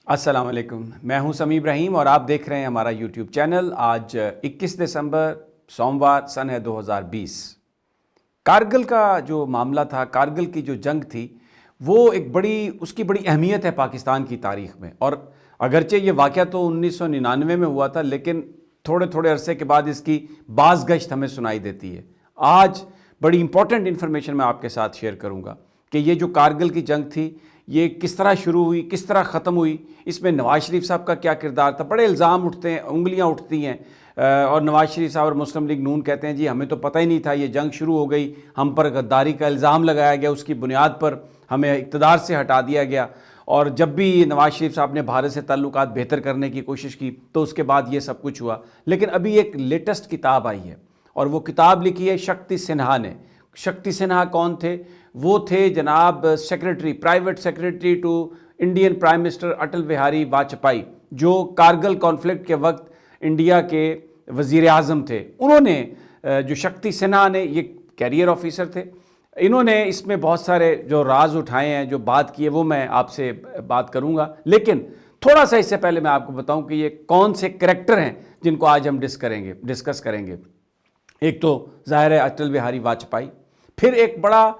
السلام علیکم، میں ہوں سمیع ابراہیم اور آپ دیکھ رہے ہیں ہمارا یوٹیوب چینل۔ آج 21 دسمبر سوموار سن ہے 2020۔ کارگل کا جو معاملہ تھا، کارگل کی جو جنگ تھی، وہ اس کی بڑی اہمیت ہے پاکستان کی تاریخ میں۔ اور اگرچہ یہ واقعہ تو 1999 میں ہوا تھا، لیکن تھوڑے تھوڑے عرصے کے بعد اس کی باز گشت ہمیں سنائی دیتی ہے۔ آج بڑی امپورٹنٹ انفارمیشن میں آپ کے ساتھ شیئر کروں گا کہ یہ جو کارگل کی جنگ تھی، یہ کس طرح شروع ہوئی، کس طرح ختم ہوئی، اس میں نواز شریف صاحب کا کیا کردار تھا۔ بڑے الزام اٹھتے ہیں، انگلیاں اٹھتی ہیں، اور نواز شریف صاحب اور مسلم لیگ نون کہتے ہیں جی ہمیں تو پتہ ہی نہیں تھا، یہ جنگ شروع ہو گئی، ہم پر غداری کا الزام لگایا گیا، اس کی بنیاد پر ہمیں اقتدار سے ہٹا دیا گیا۔ اور جب بھی نواز شریف صاحب نے بھارت سے تعلقات بہتر کرنے کی کوشش کی تو اس کے بعد یہ سب کچھ ہوا۔ لیکن ابھی ایک لیٹسٹ کتاب آئی ہے، اور وہ کتاب لکھی ہے شکتی سنہا نے۔ شکتی سنہا کون تھے؟ وہ تھے جناب secretary, private secretary to Indian prime minister Atal Bihari Vajpayee, جو کارگل کانفلکٹ کے وقت انڈیا کے وزیر اعظم تھے۔ انہوں نے جو شکتی سنہا نے، یہ کیریئر آفیسر تھے، انہوں نے اس میں بہت سارے جو راز اٹھائے ہیں، جو بات کی ہے، وہ میں آپ سے بات کروں گا۔ لیکن تھوڑا سا اس سے پہلے میں آپ کو بتاؤں کہ یہ کون سے کریکٹر ہیں جن کو آج ہم ڈسکس کریں گے۔ ایک تو ظاہر ہے اٹل بہاری واجپئی، پھر ایک بڑا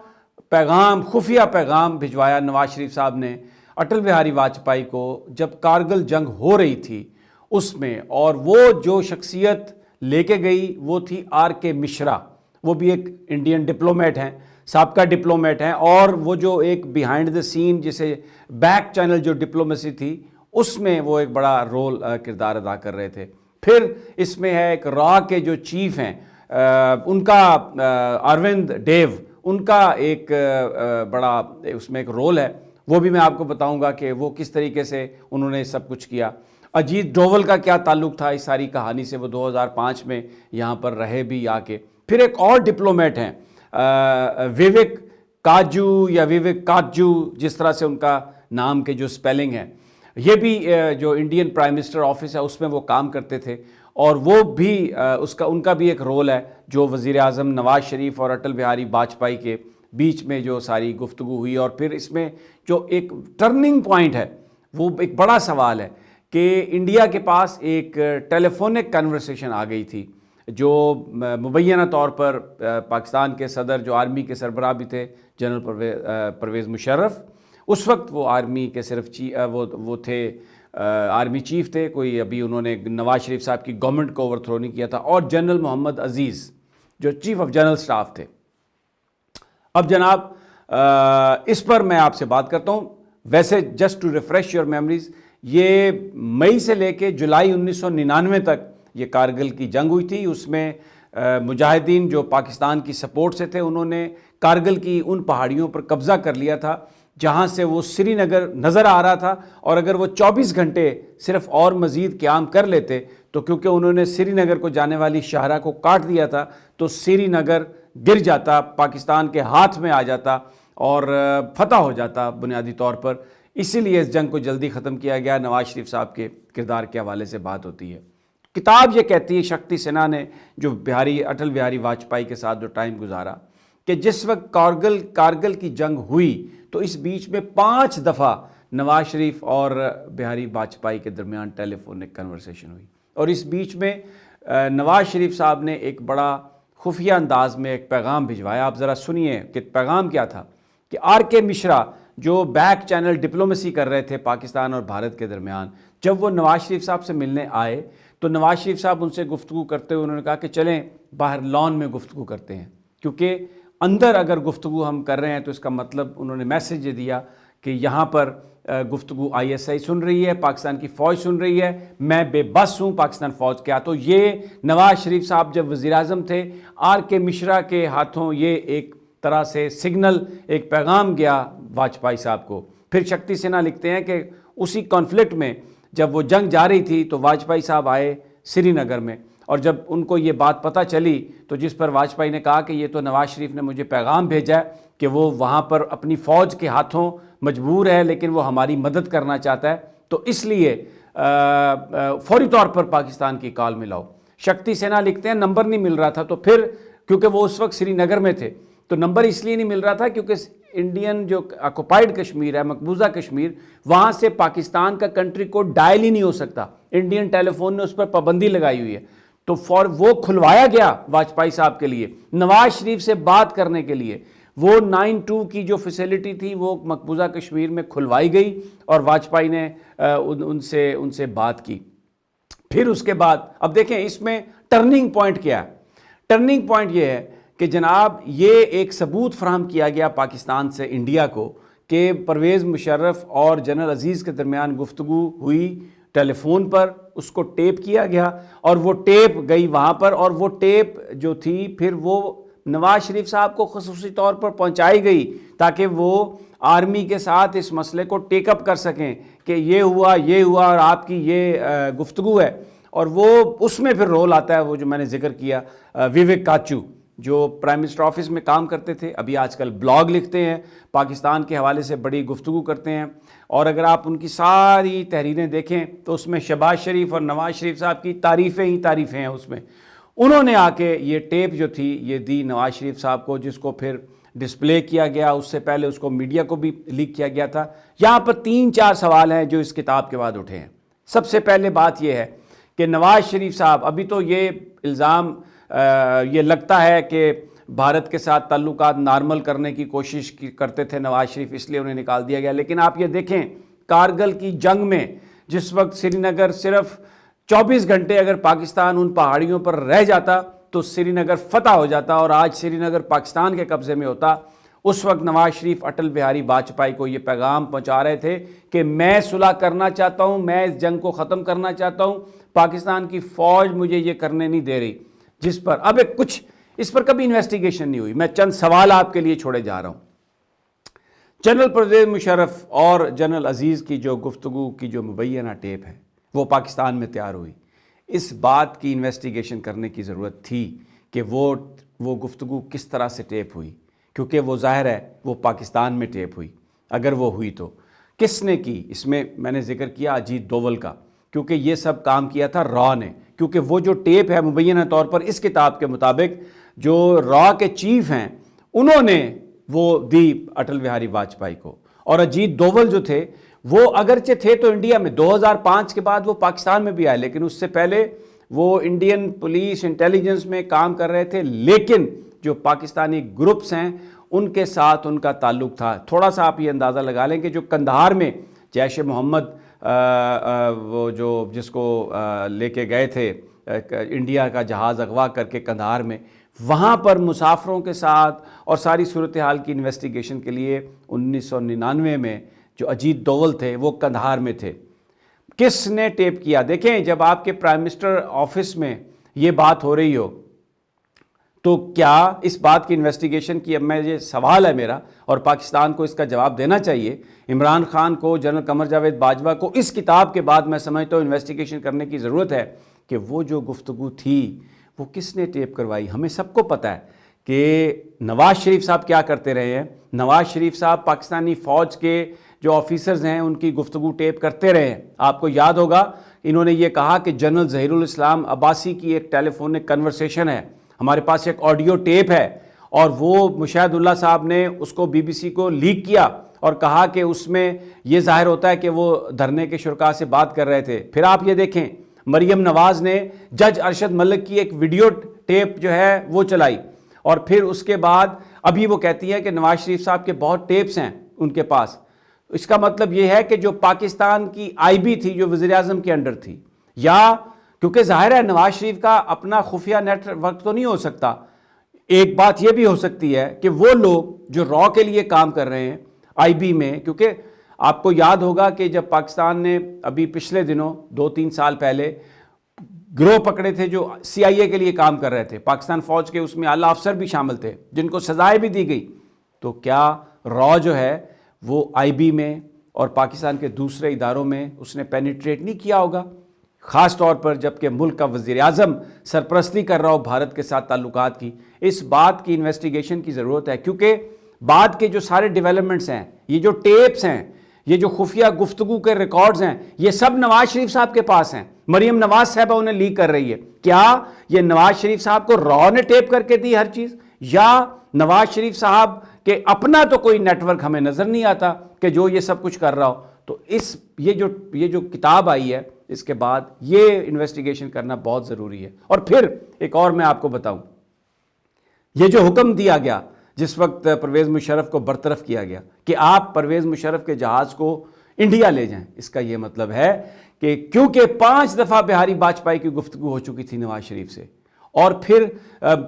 پیغام، خفیہ پیغام بھجوایا نواز شریف صاحب نے اٹل بہاری واجپئی کو جب کارگل جنگ ہو رہی تھی اس میں، اور وہ جو شخصیت لے کے گئی وہ تھی آر کے مشرا۔ وہ بھی ایک انڈین ڈپلومیٹ ہیں، سابقہ ڈپلومیٹ ہیں، اور وہ جو ایک بیہائنڈ دا سین، جسے بیک چینل جو ڈپلومیسی تھی، اس میں وہ ایک بڑا رول کردار ادا کر رہے تھے۔ پھر اس میں ہے ایک را کے جو چیف ہیں، ان کا اروند ڈیو، ان کا ایک بڑا اس میں ایک رول ہے، وہ بھی میں آپ کو بتاؤں گا کہ وہ کس طریقے سے انہوں نے سب کچھ کیا۔ اجیت ڈوول کا کیا تعلق تھا اس ساری کہانی سے، وہ 2005 میں یہاں پر رہے بھی آ کے۔ پھر ایک اور ڈپلومیٹ ہیں ویوک کاجو یا ویوک کاجو، جس طرح سے ان کا نام کے جو سپیلنگ ہے، یہ بھی جو انڈین پرائم منسٹر آفس ہے اس میں وہ کام کرتے تھے، اور وہ بھی ان کا بھی ایک رول ہے جو وزیر اعظم نواز شریف اور اٹل بہاری واجپئی کے بیچ میں جو ساری گفتگو ہوئی۔ اور پھر اس میں جو ایک ٹرننگ پوائنٹ ہے، وہ ایک بڑا سوال ہے کہ انڈیا کے پاس ایک ٹیلی فونک کنورسیشن آ گئی تھی، جو مبینہ طور پر پاکستان کے صدر جو آرمی کے سربراہ بھی تھے، جنرل پرویز مشرف، اس وقت وہ آرمی کے صرف وہ تھے، آرمی چیف تھے، کوئی ابھی انہوں نے نواز شریف صاحب کی گورنمنٹ کو اوور تھرو نہیں کیا تھا، اور جنرل محمد عزیز جو چیف آف جنرل سٹاف تھے۔ اب جناب اس پر میں آپ سے بات کرتا ہوں۔ ویسے just to refresh your memories, یہ مئی سے لے کے جولائی 1999 تک یہ کارگل کی جنگ ہوئی تھی۔ اس میں مجاہدین جو پاکستان کی سپورٹ سے تھے، انہوں نے کارگل کی ان پہاڑیوں پر قبضہ کر لیا تھا جہاں سے وہ سری نگر نظر آ رہا تھا، اور اگر وہ 24 گھنٹے صرف اور مزید قیام کر لیتے تو کیونکہ انہوں نے سری نگر کو جانے والی شاہراہ کو کاٹ دیا تھا، تو سری نگر گر جاتا، پاکستان کے ہاتھ میں آ جاتا اور فتح ہو جاتا بنیادی طور پر۔ اسی لیے اس جنگ کو جلدی ختم کیا گیا۔ نواز شریف صاحب کے کردار کے حوالے سے بات ہوتی ہے۔ کتاب یہ کہتی ہے، شکتی سنہا نے جو اٹل بہاری واجپئی کے ساتھ جو ٹائم گزارا، کہ جس وقت کارگل کی جنگ ہوئی تو اس بیچ میں 5 دفعہ نواز شریف اور بہاری واجپئی کے درمیان ٹیلی فونک کنورسیشن ہوئی، اور اس بیچ میں نواز شریف صاحب نے ایک بڑا خفیہ انداز میں ایک پیغام بھجوایا۔ آپ ذرا سنیے کہ پیغام کیا تھا، کہ آر کے مشرا جو بیک چینل ڈپلومیسی کر رہے تھے پاکستان اور بھارت کے درمیان، جب وہ نواز شریف صاحب سے ملنے آئے تو نواز شریف صاحب ان سے گفتگو کرتے ہوئے انہوں نے کہا کہ چلیں باہر لان میں گفتگو کرتے ہیں، کیونکہ اندر اگر گفتگو ہم کر رہے ہیں تو اس کا مطلب انہوں نے میسج یہ دیا کہ یہاں پر گفتگو ISI سن رہی ہے، پاکستان کی فوج سن رہی ہے، میں بے بس ہوں پاکستان فوج کیا۔ تو یہ نواز شریف صاحب جب وزیر اعظم تھے، آر کے مشرا کے ہاتھوں یہ ایک طرح سے سگنل، ایک پیغام گیا واجپئی صاحب کو۔ پھر شکتی سنہا لکھتے ہیں کہ اسی کانفلکٹ میں جب وہ جنگ جا رہی تھی تو واجپئی صاحب آئے سری نگر میں، اور جب ان کو یہ بات پتہ چلی تو جس پر واجپئی نے کہا کہ یہ تو نواز شریف نے مجھے پیغام بھیجا ہے کہ وہ وہاں پر اپنی فوج کے ہاتھوں مجبور ہے، لیکن وہ ہماری مدد کرنا چاہتا ہے، تو اس لیے فوری طور پر پاکستان کی کال میں لاؤ۔ شکتی سنہا لکھتے ہیں نمبر نہیں مل رہا تھا، تو پھر کیونکہ وہ اس وقت سری نگر میں تھے تو نمبر اس لیے نہیں مل رہا تھا کیونکہ انڈین جو آکوپائڈ کشمیر ہے، مقبوضہ کشمیر، وہاں سے پاکستان کا کنٹری کوڈ ڈائل ہی نہیں ہو سکتا، انڈین ٹیلی فون نے اس پر پابندی لگائی ہوئی ہے، تو وہ کھلوایا گیا واجپئی صاحب کے لیے، نواز شریف سے بات کرنے کے لیے، وہ 9-2 کی جو فیسیلٹی تھی وہ مقبوضہ کشمیر میں کھلوائی گئی اور واجپئی نے ان سے بات کی۔ پھر اس کے بعد اب دیکھیں اس میں ٹرننگ پوائنٹ کیا ہے؟ ٹرننگ پوائنٹ یہ ہے کہ جناب یہ ایک ثبوت فراہم کیا گیا پاکستان سے انڈیا کو کہ پرویز مشرف اور جنرل عزیز کے درمیان گفتگو ہوئی ٹیلی فون پر، اس کو ٹیپ کیا گیا اور وہ ٹیپ گئی وہاں پر، اور وہ ٹیپ جو تھی پھر وہ نواز شریف صاحب کو خصوصی طور پر پہنچائی گئی تاکہ وہ آرمی کے ساتھ اس مسئلے کو ٹیک اپ کر سکیں کہ یہ ہوا اور آپ کی یہ گفتگو ہے۔ اور وہ اس میں پھر رول آتا ہے وہ جو میں نے ذکر کیا، وویک کاچو جو پرائم منسٹر آفس میں کام کرتے تھے، ابھی آج کل بلاگ لکھتے ہیں، پاکستان کے حوالے سے بڑی گفتگو کرتے ہیں، اور اگر آپ ان کی ساری تحریریں دیکھیں تو اس میں شہباز شریف اور نواز شریف صاحب کی تعریفیں ہی تعریفیں ہیں۔ اس میں انہوں نے آ کے یہ ٹیپ جو تھی یہ دی نواز شریف صاحب کو، جس کو پھر ڈسپلے کیا گیا، اس سے پہلے اس کو میڈیا کو بھی لیک کیا گیا تھا۔ یہاں پر 3-4 سوال ہیں جو اس کتاب کے بعد اٹھے ہیں۔ سب سے پہلے بات یہ ہے کہ نواز شریف صاحب، ابھی تو یہ الزام یہ لگتا ہے کہ بھارت کے ساتھ تعلقات نارمل کرنے کی کوشش کرتے تھے نواز شریف، اس لیے انہیں نکال دیا گیا، لیکن آپ یہ دیکھیں کارگل کی جنگ میں جس وقت سری نگر صرف 24 گھنٹے اگر پاکستان ان پہاڑیوں پر رہ جاتا تو سری نگر فتح ہو جاتا اور آج سری نگر پاکستان کے قبضے میں ہوتا، اس وقت نواز شریف اٹل بہاری واجپئی کو یہ پیغام پہنچا رہے تھے کہ میں صلح کرنا چاہتا ہوں، میں اس جنگ کو ختم کرنا چاہتا ہوں، پاکستان کی فوج مجھے یہ کرنے نہیں دے رہی، جس پر اب کچھ اس پر کبھی انویسٹیگیشن نہیں ہوئی۔ میں چند سوال آپ کے لیے چھوڑے جا رہا ہوں۔ جنرل پرویز مشرف اور جنرل عزیز کی جو گفتگو کی جو مبینہ ٹیپ ہے وہ پاکستان میں تیار ہوئی، اس بات کی انویسٹیگیشن کرنے کی ضرورت تھی کہ وہ گفتگو کس طرح سے ٹیپ ہوئی، کیونکہ وہ ظاہر ہے وہ پاکستان میں ٹیپ ہوئی، اگر وہ ہوئی تو کس نے کی؟ اس میں نے ذکر کیا اجیت دوول کا، کیونکہ یہ سب کام کیا تھا را نے، کیونکہ وہ جو ٹیپ ہے مبینہ طور پر اس کتاب کے مطابق جو را کے چیف ہیں انہوں نے وہ دی اٹل بہاری واجپئی کو، اور اجیت دوول جو تھے وہ اگرچہ تھے تو انڈیا میں 2005 کے بعد وہ پاکستان میں بھی آئے، لیکن اس سے پہلے وہ انڈین پولیس انٹیلیجنس میں کام کر رہے تھے، لیکن جو پاکستانی گروپس ہیں ان کے ساتھ ان کا تعلق تھا۔ تھوڑا سا آپ یہ اندازہ لگا لیں کہ جو قندھار میں جیش محمد وہ جو جس کو لے کے گئے تھے انڈیا کا جہاز اغوا کر کے قندھار میں، وہاں پر مسافروں کے ساتھ اور ساری صورتحال کی انویسٹیگیشن کے لیے 1999 میں جو اجیت دوول تھے وہ قندھار میں تھے۔ کس نے ٹیپ کیا؟ دیکھیں جب آپ کے پرائم منسٹر آفس میں یہ بات ہو رہی ہو تو کیا اس بات کی انویسٹیگیشن کی؟ اب میں یہ سوال ہے میرا اور پاکستان کو اس کا جواب دینا چاہیے، عمران خان کو، جنرل قمر جاوید باجوہ کو اس کتاب کے بعد میں سمجھتا ہوں انویسٹیگیشن کرنے کی ضرورت ہے کہ وہ جو گفتگو تھی وہ کس نے ٹیپ کروائی۔ ہمیں سب کو پتہ ہے کہ نواز شریف صاحب کیا کرتے رہے ہیں، نواز شریف صاحب پاکستانی فوج کے جو آفیسرز ہیں ان کی گفتگو ٹیپ کرتے رہے ہیں۔ آپ کو یاد ہوگا انہوں نے یہ کہا کہ جنرل ظہیر الاسلام عباسی کی ایک ٹیلی فونک کنورسیشن ہے، ہمارے پاس ایک آڈیو ٹیپ ہے، اور وہ مشاہد اللہ صاحب نے اس کو بی بی سی کو لیک کیا اور کہا کہ اس میں یہ ظاہر ہوتا ہے کہ وہ دھرنے کے شرکاء سے بات کر رہے تھے۔ پھر آپ یہ دیکھیں مریم نواز نے جج ارشد ملک کی ایک ویڈیو ٹیپ جو ہے وہ چلائی، اور پھر اس کے بعد ابھی وہ کہتی ہے کہ نواز شریف صاحب کے بہت ٹیپس ہیں ان کے پاس۔ اس کا مطلب یہ ہے کہ جو پاکستان کی آئی بی تھی جو وزیر اعظم کے انڈر تھی، یا کیونکہ ظاہر ہے نواز شریف کا اپنا خفیہ نیٹ ورک تو نہیں ہو سکتا، ایک بات یہ بھی ہو سکتی ہے کہ وہ لوگ جو را کے لیے کام کر رہے ہیں آئی بی میں، کیونکہ آپ کو یاد ہوگا کہ جب پاکستان نے ابھی پچھلے دنوں 2-3 سال پہلے گروہ پکڑے تھے جو سی آئی اے کے لیے کام کر رہے تھے، پاکستان فوج کے اس میں اعلیٰ افسر بھی شامل تھے جن کو سزائیں بھی دی گئی، تو کیا را جو ہے وہ آئی بی میں اور پاکستان کے دوسرے اداروں میں اس نے پینیٹریٹ نہیں کیا ہوگا؟ خاص طور پر جب کہ ملک کا وزیر اعظم سرپرستی کر رہا ہو بھارت کے ساتھ تعلقات کی۔ اس بات کی انویسٹیگیشن کی ضرورت ہے، کیونکہ بعد کے جو سارے ڈیولپمنٹس ہیں، یہ جو ٹیپس ہیں، یہ جو خفیہ گفتگو کے ریکارڈز ہیں، یہ سب نواز شریف صاحب کے پاس ہیں۔ مریم نواز صاحبہ انہیں لیک کر رہی ہے۔ کیا یہ نواز شریف صاحب کو را نے ٹیپ کر کے دی ہر چیز، یا نواز شریف صاحب کہ اپنا تو کوئی نیٹ ورک ہمیں نظر نہیں آتا کہ جو یہ سب کچھ کر رہا ہو. تو یہ جو کتاب آئی ہے اس کے بعد یہ انویسٹیگیشن کرنا بہت ضروری ہے. اور پھر ایک اور میں آپ کو بتاؤں, یہ جو حکم دیا گیا جس وقت پرویز مشرف کو برطرف کیا گیا کہ آپ پرویز مشرف کے جہاز کو انڈیا لے جائیں, اس کا یہ مطلب ہے کہ کیونکہ 5 دفعہ بہاری واجپئی کی گفتگو ہو چکی تھی نواز شریف سے, اور پھر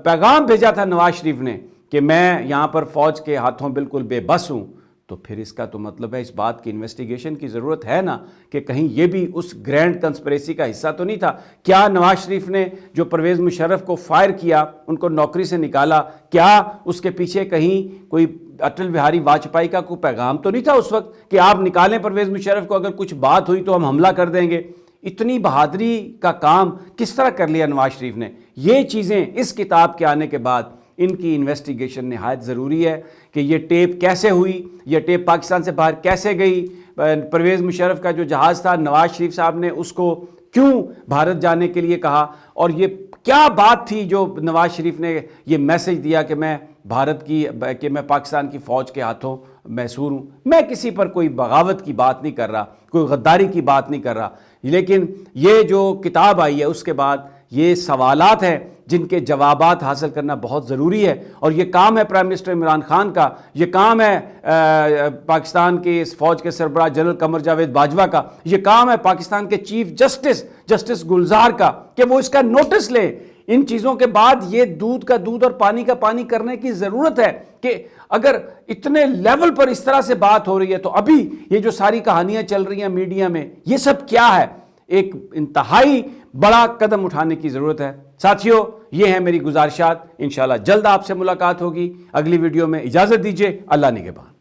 پیغام بھیجا تھا نواز شریف نے کہ میں یہاں پر فوج کے ہاتھوں بالکل بے بس ہوں, تو پھر اس کا تو مطلب ہے اس بات کی انویسٹیگیشن کی ضرورت ہے نا کہ کہیں یہ بھی اس گرینڈ کنسپریسی کا حصہ تو نہیں تھا. کیا نواز شریف نے جو پرویز مشرف کو فائر کیا, ان کو نوکری سے نکالا, کیا اس کے پیچھے کہیں کوئی اٹل بہاری واجپئی کا کوئی پیغام تو نہیں تھا اس وقت کہ آپ نکالیں پرویز مشرف کو, اگر کچھ بات ہوئی تو ہم حملہ کر دیں گے. اتنی بہادری کا کام کس طرح کر لیا نواز شریف نے. یہ چیزیں اس کتاب کے آنے کے بعد ان کی انویسٹیگیشن نہایت ضروری ہے کہ یہ ٹیپ کیسے ہوئی, یہ ٹیپ پاکستان سے باہر کیسے گئی, پرویز مشرف کا جو جہاز تھا نواز شریف صاحب نے اس کو کیوں بھارت جانے کے لیے کہا, اور یہ کیا بات تھی جو نواز شریف نے یہ میسج دیا کہ میں میں پاکستان کی فوج کے ہاتھوں محصور ہوں. میں کسی پر کوئی بغاوت کی بات نہیں کر رہا, کوئی غداری کی بات نہیں کر رہا, لیکن یہ جو کتاب آئی ہے اس کے بعد یہ سوالات ہیں جن کے جوابات حاصل کرنا بہت ضروری ہے. اور یہ کام ہے پرائم منسٹر عمران خان کا, یہ کام ہے پاکستان کے اس فوج کے سربراہ جنرل قمر جاوید باجوہ کا, یہ کام ہے پاکستان کے چیف جسٹس گلزار کا کہ وہ اس کا نوٹس لیں. ان چیزوں کے بعد یہ دودھ کا دودھ اور پانی کا پانی کرنے کی ضرورت ہے کہ اگر اتنے لیول پر اس طرح سے بات ہو رہی ہے تو ابھی یہ جو ساری کہانیاں چل رہی ہیں میڈیا میں, یہ سب کیا ہے؟ ایک انتہائی بڑا قدم اٹھانے کی ضرورت ہے. ساتھیو, یہ ہیں میری گزارشات. انشاءاللہ جلد آپ سے ملاقات ہوگی. اگلی ویڈیو میں اجازت دیجیے. اللہ نگہبان.